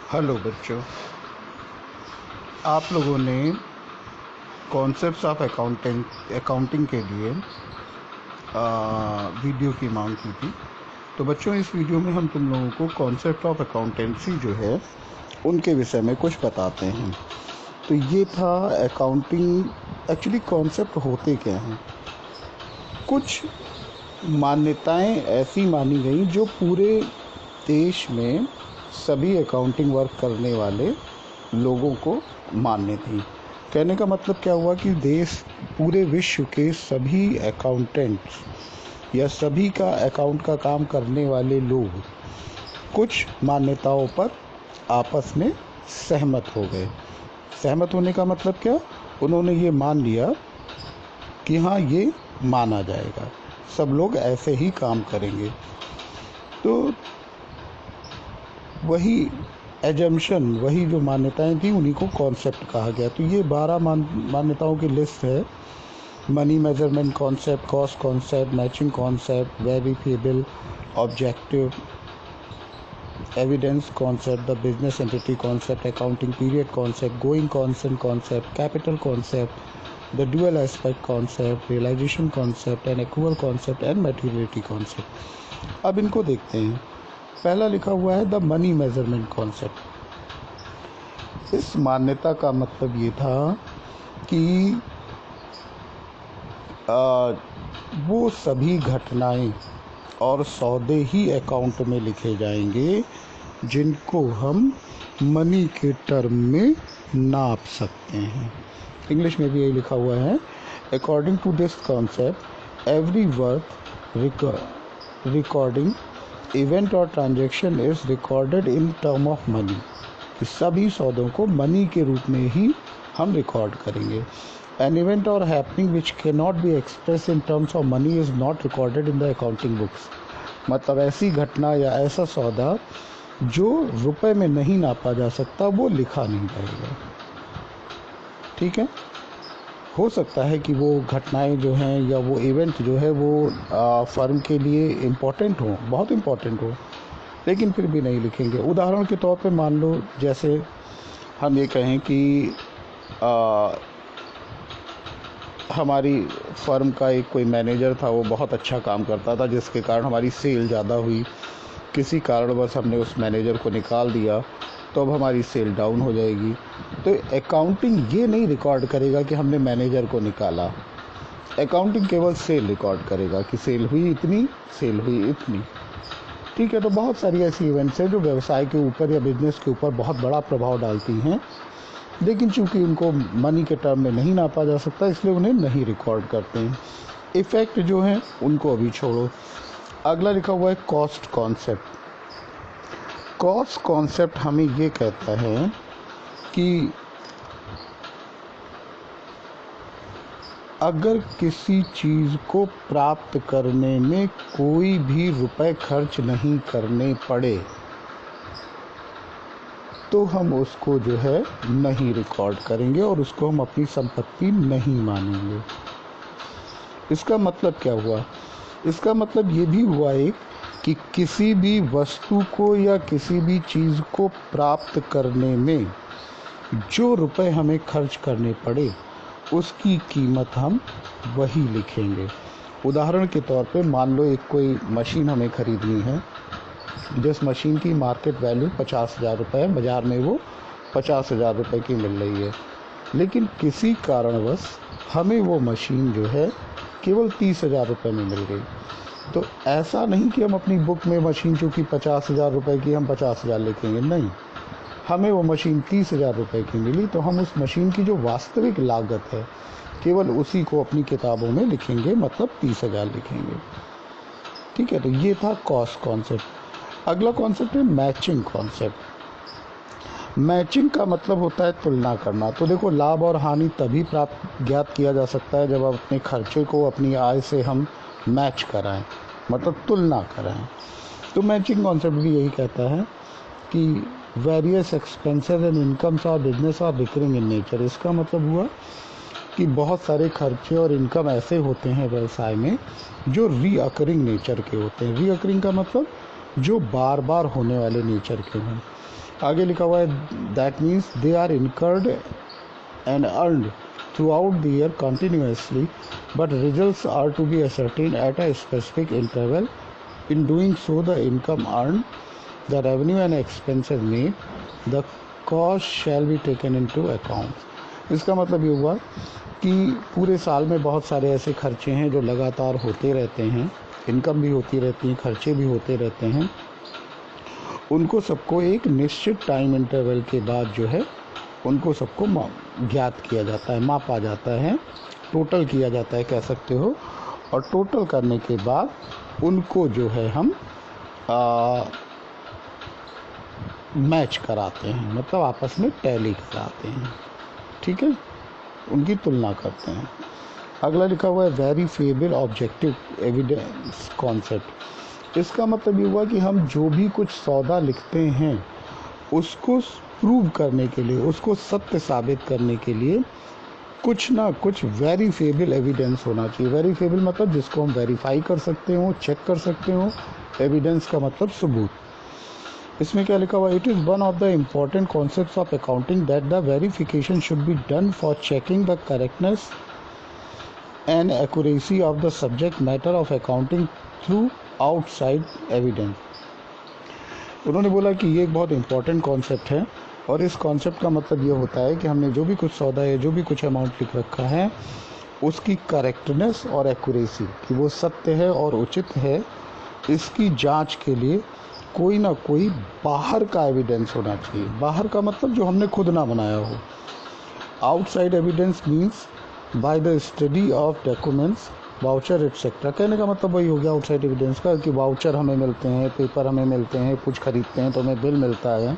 Hello बच्चों, आप लोगों ने कॉन्सेप्ट्स ऑफ अकाउंटिंग के लिए वीडियो की मांग की थी। तो बच्चों, इस वीडियो में हम तुम लोगों को कॉन्सेप्ट ऑफ अकाउंटेंसी जो है उनके विषय में कुछ बताते हैं। तो ये था अकाउंटिंग। एक्चुअली कॉन्सेप्ट होते क्या हैं? कुछ मान्यताएं ऐसी मानी गई जो पूरे देश में सभी अकाउंटिंग वर्क करने वाले लोगों को मान्य थी। कहने का मतलब क्या हुआ कि पूरे विश्व के सभी अकाउंटेंट्स या सभी का अकाउंट का काम करने वाले लोग कुछ मान्यताओं पर आपस में सहमत हो गए। सहमत होने का मतलब क्या? उन्होंने ये मान लिया कि हाँ, ये माना जाएगा, सब लोग ऐसे ही काम करेंगे। तो वही एजम्पशन, वही जो मान्यताएं थी, उन्हीं को कॉन्सेप्ट कहा गया। तो ये 12 मान्यताओं की लिस्ट है। Money measurement concept, cost concept, matching concept, verifiable objective evidence concept, the business entity concept, accounting period concept, going concern concept, capital concept, the dual aspect concept, realization concept and accrual concept and materiality concept। अब इनको देखते हैं। पहला लिखा हुआ है the money measurement concept. इस मान्यता का मतलब ये था कि वो सभी घटनाएं और सौदे ही अकाउंट में लिखे जाएंगे जिनको हम मनी के टर्म में नाप सकते हैं। इंग्लिश में भी यही लिखा हुआ है। According to this concept every work recording event or transaction is recorded in term of money. सभी सौदों को मनी के रूप में ही हम रिकॉर्ड करेंगे। एन इवेंट और happening which can not be express in terms of money is not recorded in the accounting books. मतलब ऐसी घटना या ऐसा सौदा जो रुपए में नहीं नापा जा सकता, वो लिखा नहीं जाएगा। ठीक है, हो सकता है कि वो घटनाएं जो हैं या वो इवेंट जो है वो फर्म के लिए इम्पोर्टेंट हो, बहुत इम्पोर्टेंट हो, लेकिन फिर भी नहीं लिखेंगे। उदाहरण के तौर पे मान लो, जैसे हम ये कहें कि हमारी फर्म का एक कोई मैनेजर था, वो बहुत अच्छा काम करता था, जिसके कारण हमारी सेल ज़्यादा हुई। किसी कारणवश हमने उस मैनेजर को निकाल दिया, तो अब हमारी सेल डाउन हो जाएगी। तो अकाउंटिंग ये नहीं रिकॉर्ड करेगा कि हमने मैनेजर को निकाला। अकाउंटिंग केवल सेल रिकॉर्ड करेगा कि सेल हुई इतनी, सेल हुई इतनी। ठीक है, तो बहुत सारी ऐसी इवेंट्स हैं जो व्यवसाय के ऊपर या बिजनेस के ऊपर बहुत बड़ा प्रभाव डालती हैं, लेकिन चूंकि उनको मनी के टर्म में नहीं नापा जा सकता, इसलिए उन्हें नहीं रिकॉर्ड करते हैं। इफेक्ट जो हैं उनको अभी छोड़ो। अगला लिखा हुआ है कॉस्ट कॉन्सेप्ट। कॉस्ट कॉन्सेप्ट हमें ये कहता है कि अगर किसी चीज़ को प्राप्त करने में कोई भी रुपए खर्च नहीं करने पड़े तो हम उसको जो है नहीं रिकॉर्ड करेंगे और उसको हम अपनी संपत्ति नहीं मानेंगे। इसका मतलब क्या हुआ? इसका मतलब ये भी हुआ एक कि किसी भी वस्तु को या किसी भी चीज़ को प्राप्त करने में जो रुपए हमें खर्च करने पड़े उसकी कीमत हम वही लिखेंगे। उदाहरण के तौर पे मान लो एक कोई मशीन हमें ख़रीदनी है, जिस मशीन की मार्केट वैल्यू 50,000 रुपये है, बाज़ार में वो 50,000 रुपये की मिल रही है, लेकिन किसी कारणवश हमें वो मशीन जो है केवल 30,000 रुपये में मिल गई। तो ऐसा नहीं कि हम अपनी बुक में मशीन चूँकि 50,000 रुपये की हम 50,000 लिखेंगे, नहीं, हमें वो मशीन 30,000 रुपये की मिली, तो हम उस मशीन की जो वास्तविक लागत है केवल उसी को अपनी किताबों में लिखेंगे, मतलब 30,000 लिखेंगे। ठीक है, तो ये था कॉस्ट कॉन्सेप्ट। अगला कॉन्सेप्ट है मैचिंग कॉन्सेप्ट। मैचिंग का मतलब होता है तुलना करना। तो देखो, लाभ और हानि तभी ज्ञात किया जा सकता है जब आप अपने खर्चे को अपनी आय से हम मैच कराएं, मतलब तुलना कराएं। तो मैचिंग कॉन्सेप्ट भी यही कहता है कि various expenses and incomes of business are recurring in nature. इसका मतलब हुआ कि बहुत सारे खर्चे और इनकम ऐसे होते हैं व्यवसाय में जो रीअकरिंग नेचर के होते हैं। रीअकरिंग का मतलब जो बार बार होने वाले नेचर के हों। आगे लिखा हुआ है that means they are incurred and earned throughout the year continuously but results are to be ascertained at a specific interval. In doing so, the income earned, the revenue and expenses made, the cost shall be taken into account. इसका मतलब ये हुआ कि पूरे साल में बहुत सारे ऐसे खर्चे हैं जो लगातार होते रहते हैं, इनकम भी होती रहती है, खर्चे भी होते रहते हैं. उनको सबको एक निश्चित टाइम इंटरवल के बाद जो है उनको सबको ज्ञात किया जाता है, मापा जाता है, टोटल किया जाता है कह सकते हो. और टोटल करने के बाद उनको जो है हम मैच कराते हैं, मतलब आपस में टैली कराते हैं. ठीक है, उनकी तुलना करते हैं. अगला लिखा हुआ है वेरीफिएबल ऑब्जेक्टिव एविडेंस कॉन्सेप्ट. इसका मतलब ये हुआ कि हम जो भी कुछ सौदा लिखते हैं उसको प्रूव करने के लिए, उसको सत्य साबित करने के लिए कुछ ना कुछ वेरीफिएबल एविडेंस होना चाहिए. वेरीफिएबल मतलब जिसको हम वेरीफाई कर सकते हो, चेक कर सकते हो. एविडेंस का मतलब सबूत. इसमें क्या लिखा हुआ, it is one of the important concepts of accounting that the verification should be done for checking the correctness and accuracy of the subject matter of accounting through outside evidence. उन्होंने बोला कि ये एक बहुत इम्पॉर्टेंट कॉन्सेप्ट है और इस concept का मतलब ये होता है कि हमने जो भी कुछ सौदा है, जो भी कुछ अमाउंट लिख रखा है, उसकी करेक्टनेस और एक्यूरेसी, कि वो सत्य है और उचित है, इसकी जांच के लिए कोई ना कोई बाहर का एविडेंस होना चाहिए. बाहर का मतलब जो हमने खुद ना बनाया हो. Outside evidence means by the study of documents, voucher etcetera. कहने का मतलब वही हो गया आउटसाइड एविडेंस का कि वाउचर हमें मिलते हैं, पेपर हमें मिलते हैं, कुछ खरीदते हैं तो हमें बिल मिलता है.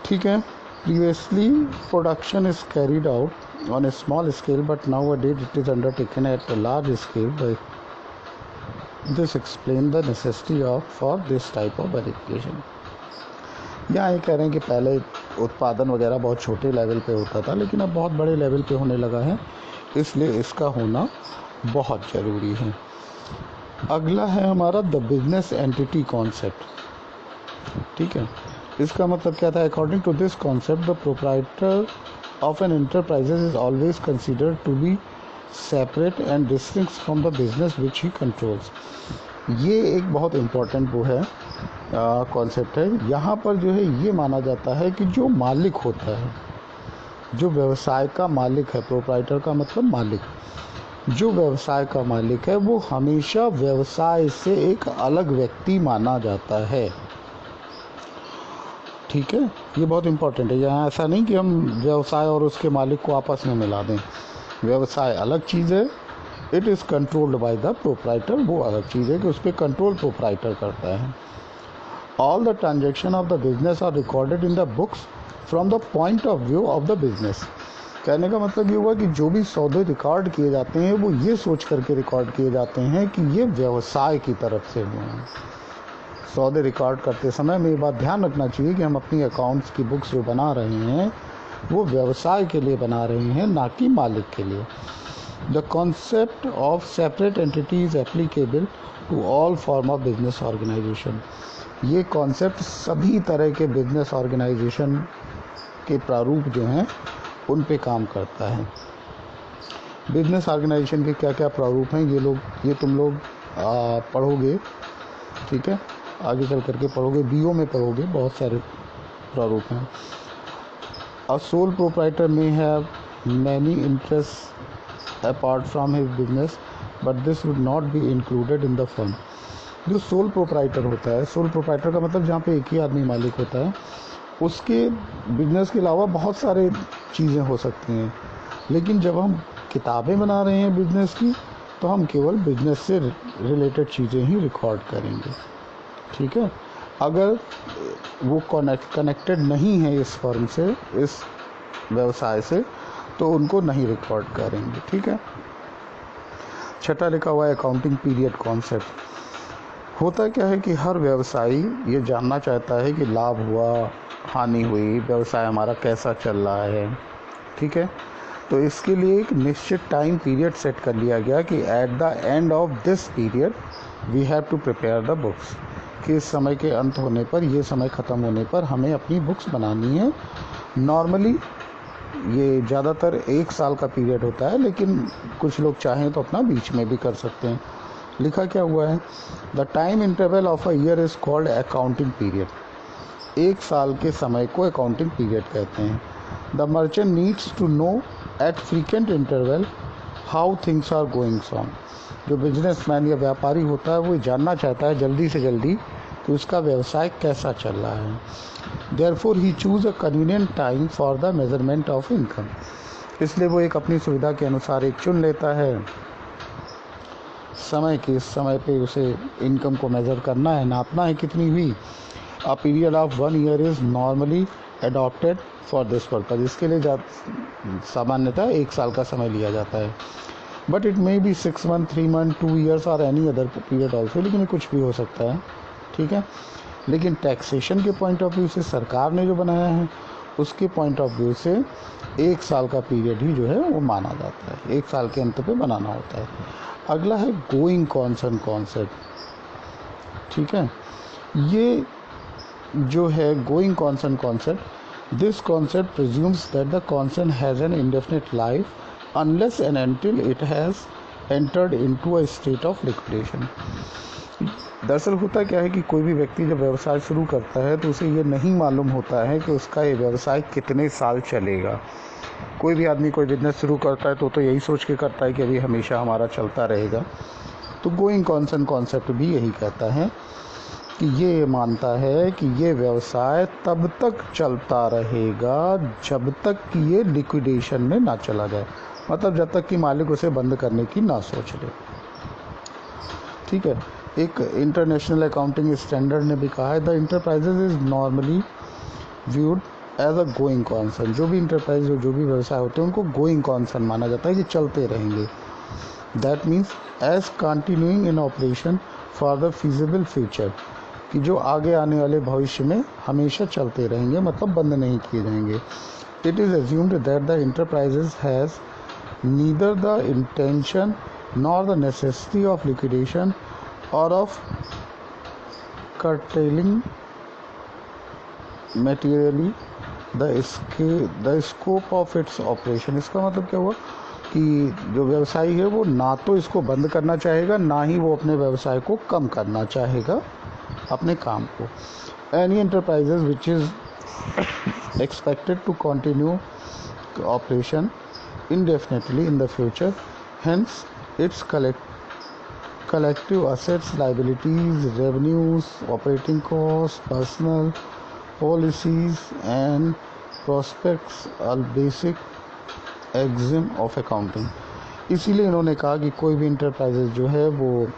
ठीक है. Previously production is carried out on a small scale but nowadays it is undertaken at a large scale. By this explain the necessity of for this type of verification. यहाँ ये कह रहे हैं कि पहले उत्पादन वगैरह बहुत छोटे लेवल पे होता था, लेकिन अब बहुत बड़े लेवल पे होने लगा है, इसलिए इसका होना बहुत ज़रूरी है. अगला है हमारा द बिजनेस एंटिटी कॉन्सेप्ट. ठीक है. इसका मतलब क्या था, according to this concept the proprietor of an enterprises is always considered to be separate and distinct from the business which he controls. ये एक बहुत इम्पोर्टेंट वो है कॉन्सेप्ट है. यहाँ पर जो है ये माना जाता है कि जो मालिक होता है, जो व्यवसाय का मालिक है, प्रोप्राइटर का मतलब मालिक, जो व्यवसाय का मालिक है वो हमेशा व्यवसाय से एक अलग व्यक्ति माना जाता है. ठीक है, ये बहुत इम्पोर्टेंट है. यहाँ ऐसा नहीं कि हम व्यवसाय और उसके मालिक को आपस में मिला दें. व्यवसाय अलग चीज़ है, it is controlled by the proprietor, वो अलग चीज़ है कि उस पर कंट्रोल प्रोप्राइटर करता है. All the transaction of the business are recorded in the books from the point of view of the business. कहने का मतलब ये हुआ कि जो भी सौदे रिकॉर्ड किए जाते हैं वो ये सोच करके रिकॉर्ड किए जाते हैं कि ये व्यवसाय की तरफ से हुए हैं. सौदे रिकॉर्ड करते समय में ये बात ध्यान रखना चाहिए कि हम अपनी अकाउंट्स की बुक्स जो बना रहे हैं वो व्यवसाय के लिए बना रहे हैं, ना कि मालिक के लिए. The concept of separate entity is applicable to all form of business organization. ये कॉन्सेप्ट सभी तरह के बिजनेस ऑर्गेनाइजेशन के प्रारूप जो हैं उन पे काम करता है. बिजनेस ऑर्गेनाइजेशन के क्या क्या प्रारूप हैं ये तुम लोग पढ़ोगे. ठीक है, आगे चल करके पढ़ोगे, बीओ में पढ़ोगे, बहुत सारे प्रारूप हैं. अ सोल प्रोप्राइटर में have many interest apart from his business but this would not be included in the firm. जो सोल प्रोप्राइटर होता है, सोल प्रोप्राइटर का मतलब जहाँ पे एक ही आदमी मालिक होता है, उसके बिजनेस के अलावा बहुत सारे चीज़ें हो सकती हैं. लेकिन जब हम किताबें बना रहे हैं बिजनेस की तो हम केवल बिजनेस से रिलेटेड चीज़ें ही रिकॉर्ड करेंगे. ठीक है, अगर वो कनेक्टेड नहीं है इस फर्म से, इस व्यवसाय से, तो उनको नहीं रिकॉर्ड करेंगे. ठीक है. छठा लिखा हुआ है अकाउंटिंग पीरियड कॉन्सेप्ट. होता क्या है कि हर व्यवसायी ये जानना चाहता है कि लाभ हुआ, हानि हुई, व्यवसाय हमारा कैसा चल रहा है. ठीक है, तो इसके लिए एक निश्चित टाइम पीरियड सेट कर लिया गया कि at the end of this period we have to prepare the books. के समय के अंत होने पर, ये समय ख़त्म होने पर हमें अपनी बुक्स बनानी है। नॉर्मली ये ज़्यादातर 1 साल का पीरियड होता है, लेकिन कुछ लोग चाहें तो अपना बीच में भी कर सकते हैं। लिखा क्या हुआ है, the time interval of a year is called accounting period. 1 साल के समय को अकाउंटिंग पीरियड कहते हैं। The merchant needs to know at frequent interval how things are going on. जो बिजनेसमैन या व्यापारी होता है वो जानना चाहता है जल्दी से जल्दी कि उसका व्यवसाय कैसा चल रहा है। Therefore he choose a convenient time for the measurement of income. इसलिए वो एक अपनी सुविधा के अनुसार एक चुन लेता है समय के समय पे उसे इनकम को मेज़र करना है, नापना है कितनी हुई। A period of 1 year is normally adopted for this purpose. इसके लिए सामान्यतः 1 साल का समय लिया जाता है। But it may B 6 month, 3 month, 2 years और एनी अदर पीरियड ऑल्सो। लेकिन ये कुछ भी हो सकता है, ठीक है। लेकिन टैक्सेशन के पॉइंट ऑफ व्यू से, सरकार ने जो बनाया है उसके पॉइंट ऑफ व्यू से 1 साल का पीरियड ही जो है वो माना जाता है। 1 साल के अंत पे बनाना होता है। अगला है गोइंग कॉन्सर्न कॉन्सेप्ट, ठीक है। ये जो है going concern concept, this concept presumes that the concern has an indefinite life unless and until it has entered into a state of liquidation। दरअसल होता क्या है कि कोई भी व्यक्ति जब व्यवसाय शुरू करता है तो उसे ये नहीं मालूम होता है कि उसका ये व्यवसाय कितने साल चलेगा। कोई भी आदमी कोई बिजनेस शुरू करता है तो यही सोच के करता है कि अभी हमेशा हमारा चलता रहेगा। तो गोइंग कॉन्सर्न कॉन्सेप्ट भी यही कहता है कि ये मानता है कि ये व्यवसाय तब तक चलता रहेगा जब तक कि ये लिक्विडेशन में ना चला जाए, मतलब जब तक कि मालिक उसे बंद करने की ना सोच ले, ठीक है। एक इंटरनेशनल अकाउंटिंग स्टैंडर्ड ने भी कहा है, the enterprises is normally viewed as a going concern. जो भी इंटरप्राइज जो भी व्यवसाय होते हैं उनको गोइंग कॉन्सर्न माना जाता है कि चलते रहेंगे। That means as continuing in operation for the feasible future, कि जो आगे आने वाले भविष्य में हमेशा चलते रहेंगे, मतलब बंद नहीं किए जाएंगे। It is assumed that the enterprises has neither the intention nor the necessity of liquidation और of curtailing materially the scope of its operation। इसका मतलब क्या हुआ कि जो व्यवसायी है वो ना तो इसको बंद करना चाहेगा, ना ही वो अपने व्यवसाय को कम करना चाहेगा अपने काम को। Any enterprises which is expected to continue operation indefinitely in the future, hence its collective assets, liabilities, revenues, operating costs, personal policies and prospects are basic axiom of accounting। इसीलिए इन्होंने कहा कि कोई भी इंटरप्राइजेज जो है वो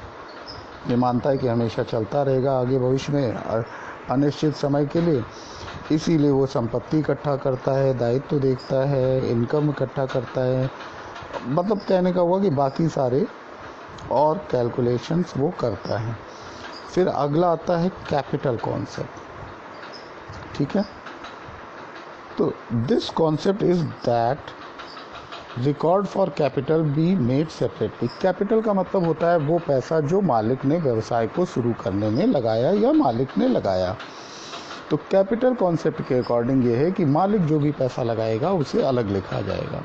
ये मानता है कि हमेशा चलता रहेगा आगे भविष्य में अनिश्चित समय के लिए। इसीलिए वो संपत्ति इकट्ठा करता है, दायित्व देखता है, इनकम इकट्ठा करता है, मतलब कहने का हुआ कि बाकी सारे और कैलकुलेशंस वो करता है। फिर अगला आता है कैपिटल कॉन्सेप्ट, ठीक है। तो this concept is that record for capital be made separately. Capital का मतलब होता है वो पैसा जो मालिक ने व्यवसाय को शुरू करने में लगाया या मालिक ने लगाया। तो कैपिटल कॉन्सेप्ट के अकॉर्डिंग ये है कि मालिक जो भी पैसा लगाएगा उसे अलग लिखा जाएगा।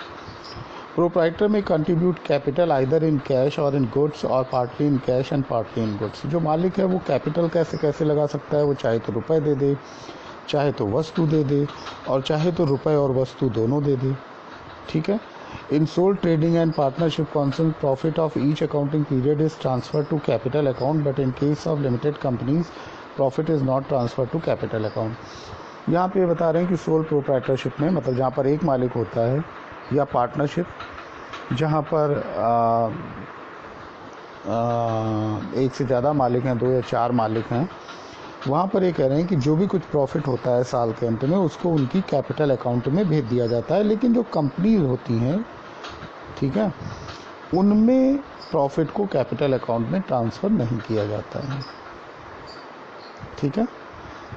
प्रोप्राइटर में contribute capital either in cash और इन गुड्स और partly in cash and partly in goods. जो मालिक है वो कैपिटल कैसे कैसे लगा सकता है, वो चाहे तो रुपए दे दे, चाहे तो वस्तु दे दे, और चाहे तो रुपए और वस्तु दोनों दे दे, ठीक है। In sole trading and partnership concept profit of each accounting period is transfer to capital account, but in case of limited companies profit is not transfer to capital account. यहाँ पे बता रहे हैं कि सोल प्रोप्राइटरशिप में, मतलब जहाँ पर एक मालिक होता है, या पार्टनरशिप जहाँ पर एक से ज़्यादा मालिक हैं, 2 या 4 मालिक हैं, वहाँ पर ये कह रहे हैं कि जो भी कुछ प्रॉफिट होता है साल के अंत में उसको उनकी कैपिटल अकाउंट में भेज दिया जाता है। लेकिन जो कंपनीज होती हैं, ठीक है, उनमें प्रॉफिट को कैपिटल अकाउंट में ट्रांसफ़र नहीं किया जाता है, ठीक है।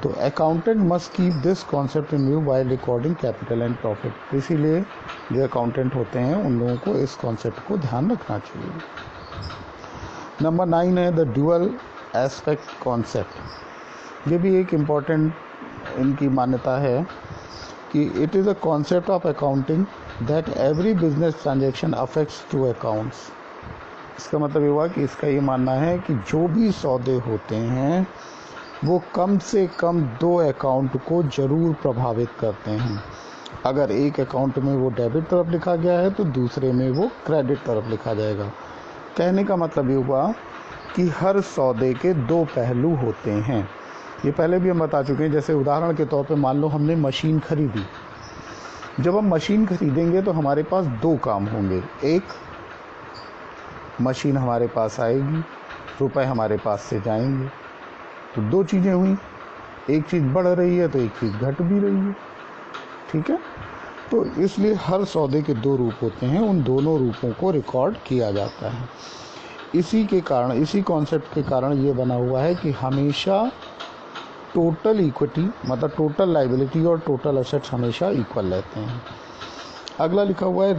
तो accountant must keep this concept in view while recording capital and profit. इसीलिए जो अकाउंटेंट होते हैं उन लोगों को इस कॉन्सेप्ट को ध्यान रखना चाहिए। नंबर 9 है द ड्यूअल एस्पेक्ट कॉन्सेप्ट। ये भी एक इम्पॉर्टेंट इनकी मान्यता है कि it is a concept of accounting that every business transaction affects two accounts. इसका मतलब ये हुआ कि इसका ये मानना है कि जो भी सौदे होते हैं वो कम से कम 2 अकाउंट को ज़रूर प्रभावित करते हैं। अगर एक अकाउंट में वो डेबिट तरफ लिखा गया है तो दूसरे में वो क्रेडिट तरफ लिखा जाएगा। कहने का मतलब ये हुआ कि हर सौदे के 2 पहलू होते हैं। ये पहले भी हम बता चुके हैं। जैसे उदाहरण के तौर पे मान लो हमने मशीन खरीदी। जब हम मशीन खरीदेंगे तो हमारे पास 2 काम होंगे। एक, मशीन हमारे पास आएगी, रुपए हमारे पास से जाएंगे, तो 2 चीज़ें हुई। एक चीज़ बढ़ रही है तो एक चीज़ घट भी रही है। ठीक है, तो इसलिए हर सौदे के 2 रूप होते हैं, उन दोनों रूपों को रिकॉर्ड किया जाता है। इसी के कारण, इसी कॉन्सेप्ट के कारण ये बना हुआ है कि हमेशा टोटल इक्विटी मतलब टोटल लाइबिलिटी और टोटल असेट्स हमेशा इक्वल रहते हैं। अगला लिखा हुआ है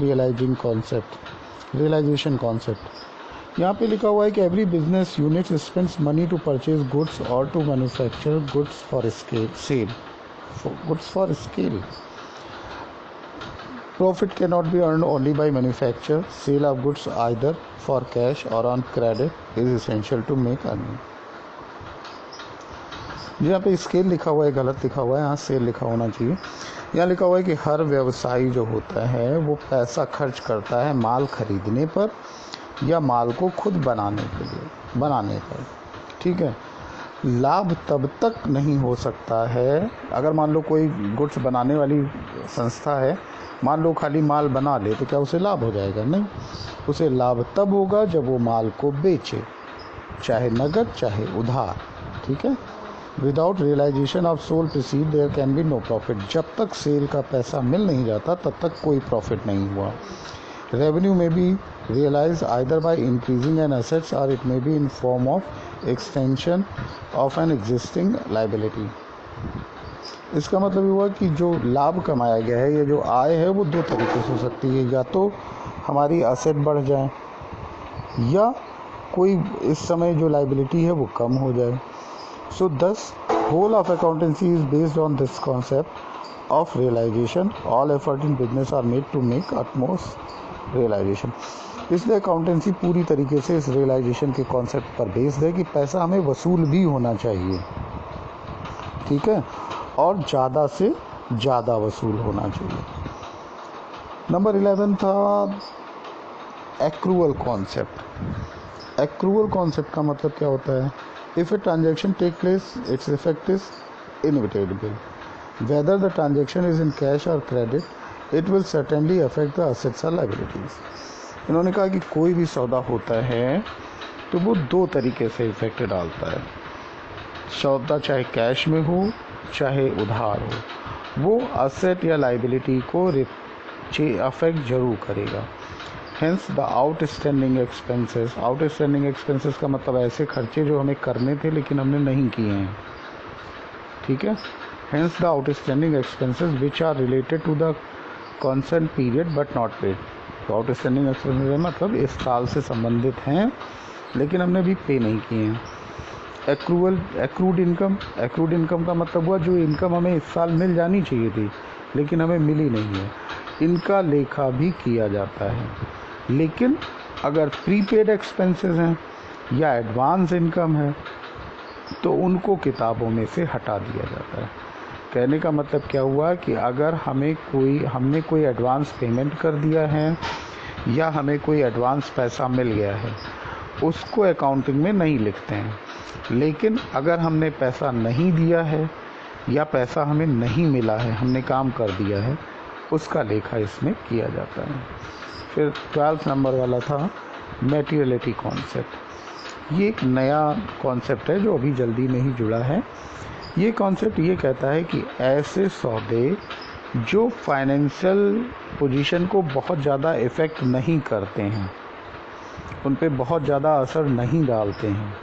रियलाइजेशन कॉन्सेप्ट। यहाँ पे लिखा हुआ है कि every business unit spends money to purchase goods और to manufacture goods for scale. Profit cannot be earned only by manufacture. Sale of goods either for cash or on credit is essential to make earning. यहाँ पे scale लिखा हुआ है, गलत लिखा हुआ है, यहाँ सेल लिखा होना चाहिए। यहाँ लिखा हुआ है कि हर व्यवसायी जो होता है वो पैसा खर्च करता है माल खरीदने पर या माल को खुद बनाने पर। ठीक है, लाभ तब तक नहीं हो सकता है अगर मान लो कोई गुड्स बनाने वाली संस्था है, मान लो खाली माल बना ले तो क्या उसे लाभ हो जाएगा? नहीं, उसे लाभ तब होगा जब वो माल को बेचे, चाहे नगद चाहे उधार। ठीक है, without realisation of sold proceed there can be no profit. जब तक सेल का पैसा मिल नहीं जाता तब तक कोई प्रॉफिट नहीं हुआ। Revenue may be realise either by increasing an assets or it may be in form of extension of an existing liability. इसका मतलब हुआ कि जो लाभ कमाया गया है या जो आय है वो 2 तरीके से हो सकती है। या तो हमारी असेट बढ़ जाए या कोई इस समय जो लाइबिलिटी है वो कम हो जाए। So thus whole of accountancy is based on this concept of realisation. All effort in business are made to make utmost realisation. इसलिए अकाउंटेंसी पूरी तरीके से इस रियलाइजेशन के कॉन्सेप्ट पर बेस्ड है कि पैसा हमें वसूल भी होना चाहिए। ठीक है, और ज़्यादा से ज़्यादा वसूल होना चाहिए। नंबर 11 था एक्रूअल कॉन्सेप्ट। एक्रूअल कॉन्सेप्ट का मतलब क्या होता है? If a transaction take place its effect is inevitable whether the transaction is in cash or credit it will certainly affect the assets और लायबिलिटीज। इन्होंने कहा कि कोई भी सौदा होता है तो वो 2 तरीके से इफेक्ट डालता है। सौदा चाहे कैश में हो चाहे उधार हो, वो असेट या लाइबिलिटी को अफेक्ट जरूर करेगा। हेंस द आउटस्टैंडिंग एक्सपेंसेस का मतलब ऐसे खर्चे जो हमें करने थे लेकिन हमने नहीं किए हैं। ठीक है, hence the outstanding expenses which are related to the concern period but not paid. तो आउटस्टैंडिंग एक्सपेंसेस मतलब इस साल से संबंधित हैं लेकिन हमने अभी पे नहीं किए हैं। एक्रूड इनकम का मतलब हुआ जो इनकम हमें इस साल मिल जानी चाहिए थी लेकिन हमें मिली नहीं है, इनका लेखा भी किया जाता है। लेकिन अगर प्रीपेड एक्सपेंसेस हैं या एडवांस इनकम है तो उनको किताबों में से हटा दिया जाता है। कहने का मतलब क्या हुआ कि अगर हमने कोई एडवांस पेमेंट कर दिया है या हमें कोई एडवांस पैसा मिल गया है, उसको अकाउंटिंग में नहीं लिखते हैं। लेकिन अगर हमने पैसा नहीं दिया है या पैसा हमें नहीं मिला है, हमने काम कर दिया है, उसका लेखा इसमें किया जाता है। फिर 12 नंबर वाला था मैटेरियलिटी कॉन्सेप्ट। ये एक नया कॉन्सेप्ट है जो अभी जल्दी में ही जुड़ा है। ये कॉन्सेप्ट ये कहता है कि ऐसे सौदे जो फाइनेंशियल पोजीशन को बहुत ज़्यादा इफ़ेक्ट नहीं करते हैं, उन पे बहुत ज़्यादा असर नहीं डालते हैं,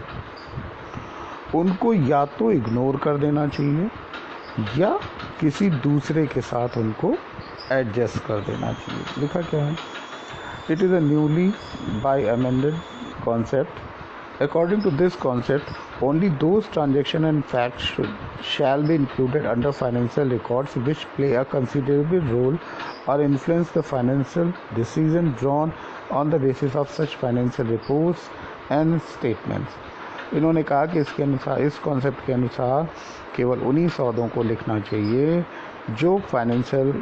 उनको या तो इग्नोर कर देना चाहिए या किसी दूसरे के साथ उनको एडजस्ट कर देना चाहिए। लिखा क्या है? It is a newly by amended concept According to this concept, only those transactions and facts shall be included under financial records which play a considerable role or influence the financial decision drawn on the basis of such financial reports and statements. इन्होंने कहा कि इसके अनुसार, इस concept के अनुसार केवल उन्हीं सौदों को लिखना चाहिए जो फाइनेंशियल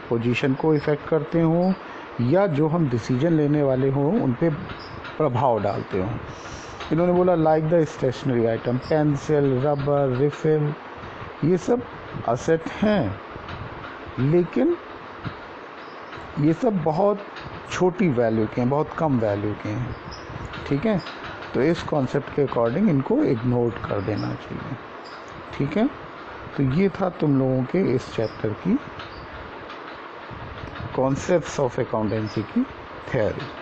पोजीशन को इफ़ेक्ट करते हों या जो हम डिसीजन लेने वाले हों उन पे प्रभाव डालते हों। इन्होंने बोला like the stationery item, pencil, rubber, refill, ये सब असेट हैं, लेकिन ये सब बहुत छोटी वैल्यू के हैं, बहुत कम वैल्यू के हैं। ठीक है, तो इस कॉन्सेप्ट के अकॉर्डिंग इनको इग्नोर कर देना चाहिए। ठीक है, तो ये था तुम लोगों के इस चैप्टर की कॉन्सेप्ट्स ऑफ अकाउंटेंसी की थ्योरी।